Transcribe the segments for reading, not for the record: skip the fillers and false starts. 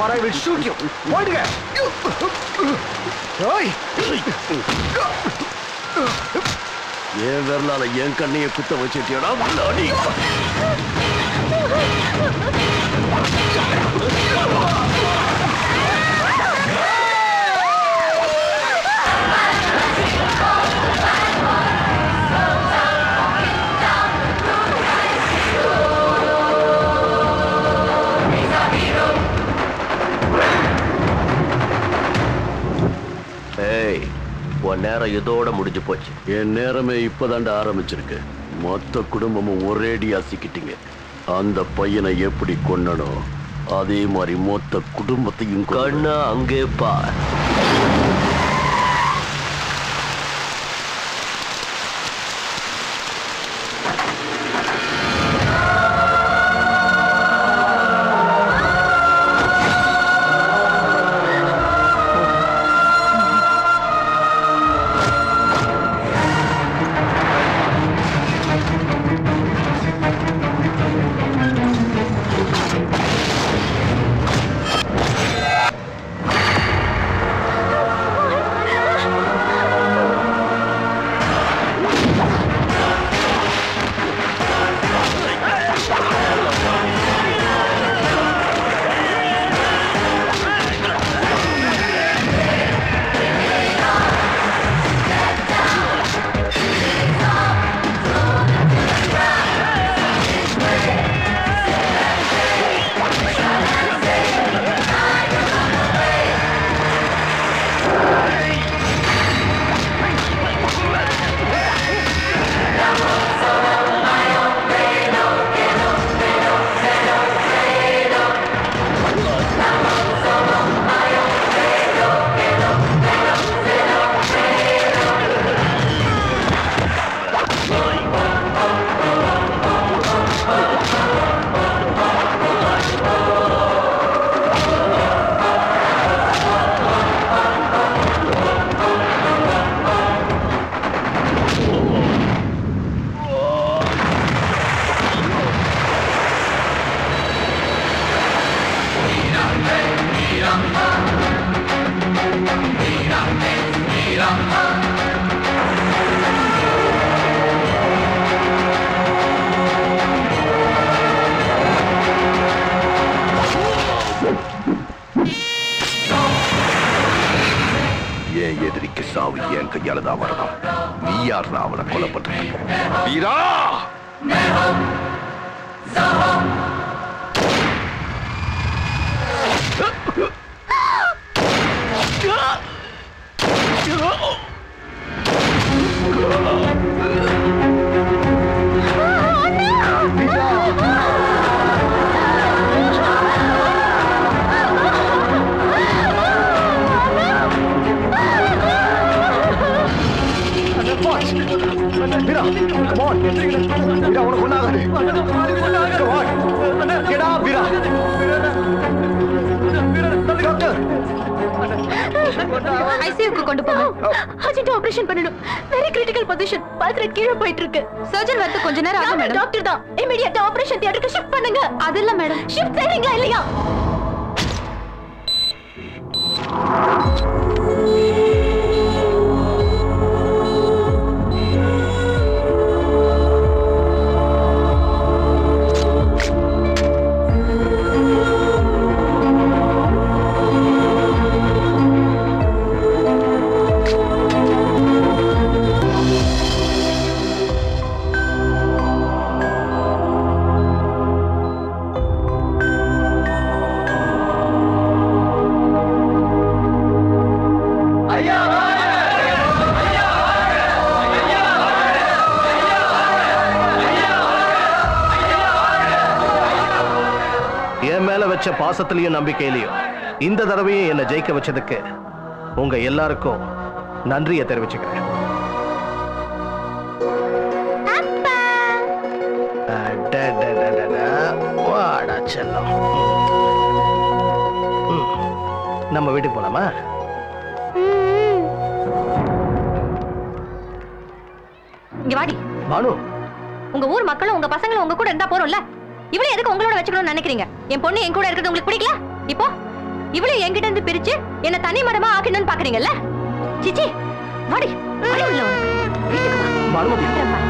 or I will shoot you. போடுங்க. ஓய். ஏன் வரலால என் கண்ணையை குத்த வச்சிட்டியடா முன்னாடி. உன் நேரம் இதோட முடிஞ்சு போச்சு. என் நேரமே இப்பதாண்ட ஆரம்பிச்சிருக்கு. மொத்த குடும்பமும் ஒரேடியா சிக்கிட்டீங்க. அந்த பையனை எப்படி கொன்னனோ அதே மாதிரி மொத்த குடும்பத்தையும் கண்ணா அங்கே பார். பாசத்திலையும் நம்பிக்கையிலையும் இந்த தடவையும் என்ன ஜெயிக்க வச்சதுக்கு உங்க எல்லாருக்கும் நன்றியை தெரிவிச்சுக்கிறேன். நம்ம வீட்டுக்கு போலாமா? இங்க வாடி. பானு, உங்க ஊர் மக்களும் உங்க பசங்களும் உங்க கூட இருந்தா போறோம்ல. இவளை எதுக்கு உங்களோட வச்சுக்கணும்னு நினைக்கிறீங்க? என் பொண்ணு என் கூட இருக்கிறது உங்களுக்கு பிடிக்கல? இப்போ இவ்வளவு என்கிட்ட இருந்து பிரிச்சு என்ன தனி மரமா ஆக்கணும்னு பாக்குறீங்கல்ல? சிச்சி வாடி வாடி உள்ள வீட்டுக்கு வா.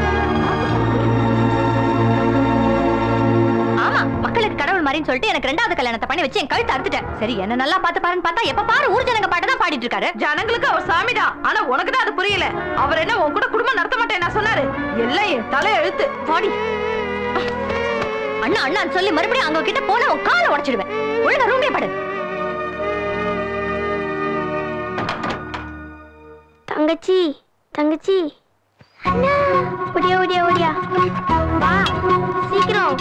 ஆமா, மக்களுக்கு கடவுள் மாதிரின்னு சொல்லிட்டு எனக்கு 2வது கல்யாணத்தை பண்ணி வச்சு என் கழுத்தை அறுத்துட்டேன். சரி, என்ன நல்லா பாத்து பாருன்னு பார்த்தா எப்ப பாரு ஊர் ஜனங்க பாட்டு தான் பாடிட்டு இருக்காரு. ஜனங்களுக்கு அவர் சாமிதான், ஆனா உனக்கு தான் அது புரியல. அவர் என்ன உன் கூட குடும்பம் நடத்த மாட்டேன் நான் சொன்னாரு. எல்லாம் தலை எழுத்து. வாடி. அண்ணா அண்ணான்னு சொல்லி மறுபடியும் அவங்க கிட்ட போன உன் காலை உடைச்சிடுவேன். ஒழுங்கா ரூம்லயே படு. தங்கச்சி தங்கச்சி அண்ணா ஓடியா ஓடியா ஓடியா வா சீக்கிரம்.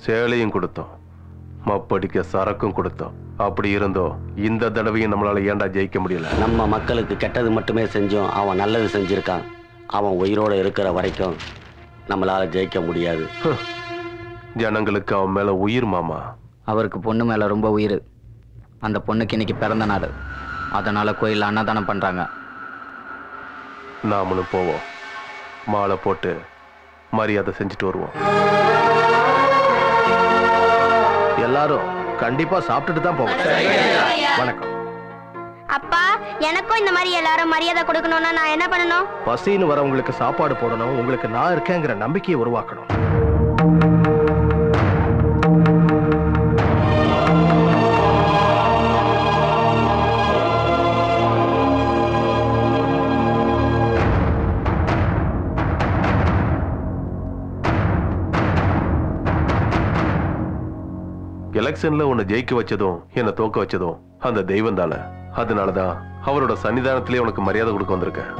சேலையும் கொடுத்தோம், மப்படிக்க சரக்கும் கொடுத்தோம். அப்படி இருந்தோ இந்த தடவையும் நம்மளால ஏன்டா ஜெயிக்க முடியல? நம்ம மக்களுக்கு கெட்டது மட்டுமே செஞ்சோம், அவன் நல்லது செஞ்சிருக்கான். அவன் உயிரோட இருக்கிற வரைக்கும் நம்மளால ஜெயிக்க முடியாது. ஜனங்களுக்கு அவன் மேல உயிர் மாமா. அவருக்கு பொண்ணு மேல ரொம்ப உயிர். அந்த பொண்ணுக்கு இன்னைக்கு பிறந்த நாள், அதனால கோயில்ல அன்னதானம் பண்றாங்க. நாமளும் போவோம், மாலை போட்டு மரியாதை செஞ்சுட்டு வருவோம். எல்லாரும் கண்டிப்பா சாப்பிட்டுட்டு தான் போவோம். வணக்கம். அப்பா, எனக்கும் இந்த மாதிரி எல்லாரும் மரியாதை கொடுக்கணும்னா நான் என்ன பண்ணணும்? பசின்னு வரவங்களுக்கு சாப்பாடு போடணும், உங்களுக்கு நான் இருக்கேங்கிற நம்பிக்கையை உருவாக்கணும். எலெக்ஷன்ல உன்னை ஜெயிக்க வச்சதும் என்ன தோக்க வச்சதும் அந்த தெய்வம் தானே. அதனாலதான் அவரோட சன்னிதானத்திலே உனக்கு மரியாதை கொடுக்க வந்திருக்கேன்.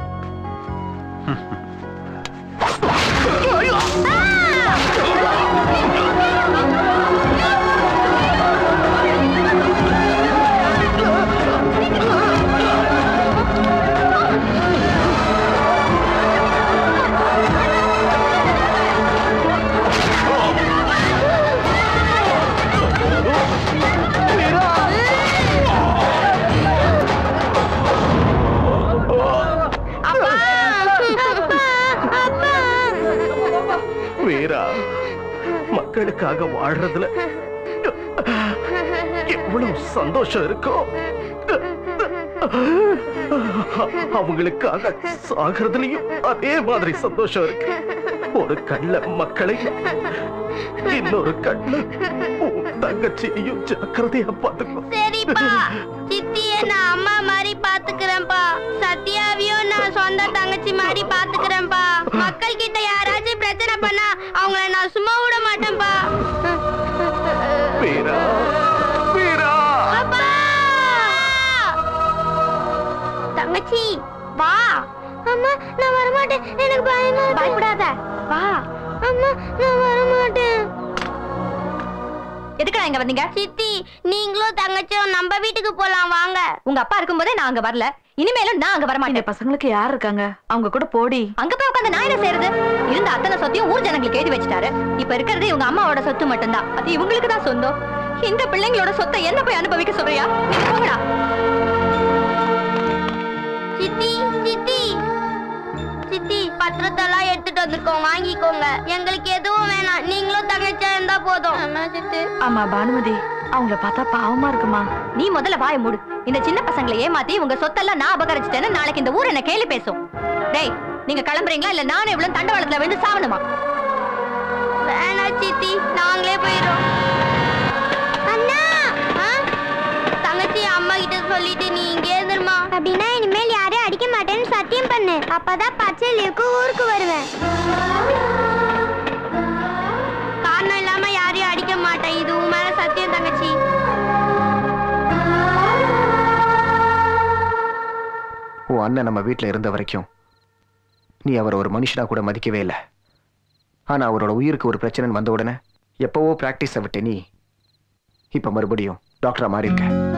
மக்களுக்காக வாழ்றதுல எவ்வளவு சந்தோஷம் இருக்கும், அவங்களுக்காக சாகிறதுலயும் அதே மாதிரி சந்தோஷம் இருக்கு. ஒரு கண்ணுல மக்களை, இன்னொரு கண்ணுல தங்கச்சியையும் ஜாக்கிரதையா பாத்துக்கணும். சரிப்பா, சித்தியை நான் அம்மா மாதிரி பாத்துக்கிறேன்ப்பா. சத்யாவையும் நான் சொந்த தங்கச்சி மாதிரி பாத்துக்கிறேன்ப்பா. மக்கள் கிட்ட யாராச்சும் பிரச்சனை பண்ணா அவங்கள நான் சும்மா விட மாட்டேன்ப்பா. வீரா, வீரா. அப்பா, தங்கச்சி வா. அம்மா நான் வர மாட்டேன், எனக்கு பயமா இருக்கு. பயப்படாத, வா. அம்மா நான் வர மாட்டேன். எதுக்கு இங்க வந்தீங்க? சித்தி, நீங்களும் தங்கச்சியும் நம்ம வீட்டுக்கு போலாம் வாங்க. உங்க அப்பா இருக்கும்போதே நான் அங்க வரல, இனிமேலும் நான் அங்க வர மாட்டேன். பசங்களுக்கு யார் இருக்காங்க? அவங்க கூட போடி. அங்க போய் உட்காந்து நான் என்ன செய்யறது? இருந்த அத்தனை சொத்தையும் ஊர் ஜனங்களுக்கு எழுதி வச்சுட்டாரு. இப்ப இருக்கிறது இவங்க அம்மாவோட சொத்து மட்டும்தான், அது இவங்களுக்கு தான் சொந்தம். இந்த பிள்ளைங்களோட சொத்தை என்ன போய் அனுபவிக்க சொல்றியா? நீங்க போங்கடா. சித்தி, சித்தி, சித்தி, பத்திரத்தெல்லாம் எடுத்துட்டு வந்திருக்கோம், வாங்கிக்கோங்க. எங்களுக்கு எதுவும் வேணாம், நீங்களும் தங்கச்சியா இருந்தா போதும். ஆமா பானுமதி, அவங்கள பார்த்தா பாவமா இருக்குமா. நீ முதல்ல வாய மூடு. இந்த சின்ன பசங்களை ஏமாத்தி உங்க சொத்தெல்லாம் நான் அபகரிச்சிட்டேன்னு நாளைக்கு இந்த ஊர் என்ன கேள்வி பேசும். டேய், நீங்க கிளம்புறீங்களா இல்ல நானே இவ்வளவு தண்டவாளத்துல விழுந்து சாவணுமா? வேணா சித்தி, நாங்களே போயிடும். அண்ணா, தங்கச்சி அம்மா கிட்ட சொல்லிட்டு நீ இங்கே இருந்துருமா. அப்படின்னா இனிமேல் யாரையும் அடிக்க மாட்டேன்னு சத்தியம் பண்ணு. அப்பதான் பச்சை லீவுக்கு ஊருக்கு வருவேன். காரணம் இல்லாம யாரையும் அடிக்க மாட்டேன், இது உன் மேல சத்தியம் தங்கச்சி. உன் அண்ணன் நம்ம வீட்டுல இருந்த வரைக்கும் நீ அவர் ஒரு மனுஷனா கூட மதிக்கவே இல்லை. ஆனா அவரோட உயிருக்கு ஒரு பிரச்சனை வந்த உடனே எப்பவோ பிராக்டிஸை விட்ட நீ இப்ப மறுபடியும் டாக்டரா மாறி இருக்க.